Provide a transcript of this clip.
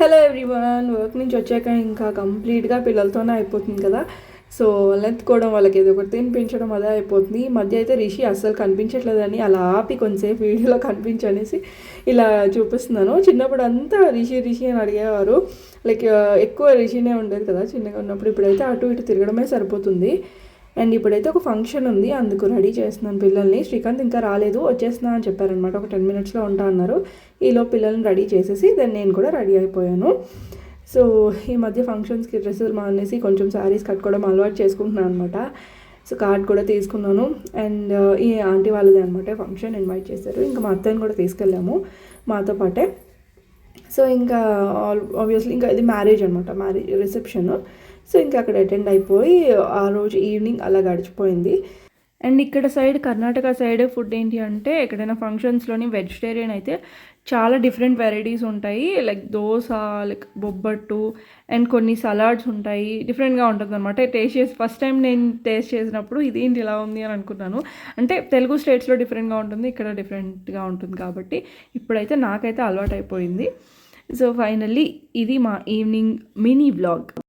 Hello everyone, work నుంచి వచ్చాక ఇంకా కంప్లీట్గా పిల్లలతోనే అయిపోతుంది కదా. సో వాళ్ళెత్తుకోవడం, వాళ్ళకి ఏదో ఒకటి తినిపించడం అదే అయిపోతుంది. ఈ మధ్య అయితే రిషి అస్సలు కనిపించట్లేదని అలా ఆపి కొంచెంసేపు వీడియోలో కనిపించనేసి ఇలా చూపిస్తున్నాను. చిన్నప్పుడు అంతా రిషి రిషి అని అడిగేవారు. లైక్ ఎక్కువ రిషినే ఉండేది కదా చిన్నగా ఉన్నప్పుడు. ఇప్పుడైతే అటు ఇటు తిరగడమే సరిపోతుంది. అండ్ ఇప్పుడైతే ఒక ఫంక్షన్ ఉంది, అందుకు రెడీ చేస్తున్నాను పిల్లల్ని. శ్రీకాంత్ ఇంకా రాలేదు, వచ్చేస్తున్నా అని చెప్పారనమాట. ఒక 10 minutesలో ఉంటా అన్నారు. ఈలో పిల్లల్ని రెడీ చేసేసి దెన్ నేను కూడా రెడీ అయిపోయాను. సో ఈ మధ్య ఫంక్షన్స్కి డ్రెస్సులు మానేసి కొంచెం శారీస్ కట్టుకోవడం అలవాటు చేసుకుంటున్నాను అనమాట. సో కార్డ్ కూడా తీసుకున్నాను. అండ్ ఈ ఆంటీ వాళ్ళది అనమాట ఫంక్షన్, ఇన్వైట్ చేశారు. ఇంకా మా అత్తని కూడా తీసుకెళ్ళాము మాతో పాటే. సో ఇంకా ఆబ్వియస్లీ ఇంకా ఇది మ్యారేజ్ అనమాట, మ్యారేజ్ రిసెప్షన్. సో ఇంకా అక్కడ అటెండ్ అయిపోయి ఆ రోజు ఈవినింగ్ అలా గడిచిపోయింది. అండ్ ఇక్కడ సైడ్ కర్ణాటక సైడ్ ఫుడ్ ఏంటి అంటే, ఎక్కడైనా ఫంక్షన్స్లోని వెజిటేరియన్ అయితే చాలా డిఫరెంట్ వెరైటీస్ ఉంటాయి. Like dosa, like bobbattu, and కొన్ని సలాడ్స్ ఉంటాయి. డిఫరెంట్గా ఉంటుంది అనమాట. టేస్ట్ చేసి ఫస్ట్ టైం నేను టేస్ట్ చేసినప్పుడు ఇదేంటి ఇలా ఉంది అని అనుకున్నాను. అంటే తెలుగు స్టేట్స్లో డిఫరెంట్గా ఉంటుంది, ఇక్కడ డిఫరెంట్గా ఉంటుంది కాబట్టి ఇప్పుడైతే నాకైతే అలవాటు అయిపోయింది. సో ఫైనల్లీ ఇది మా ఈవినింగ్ మినీ వ్లాగ్.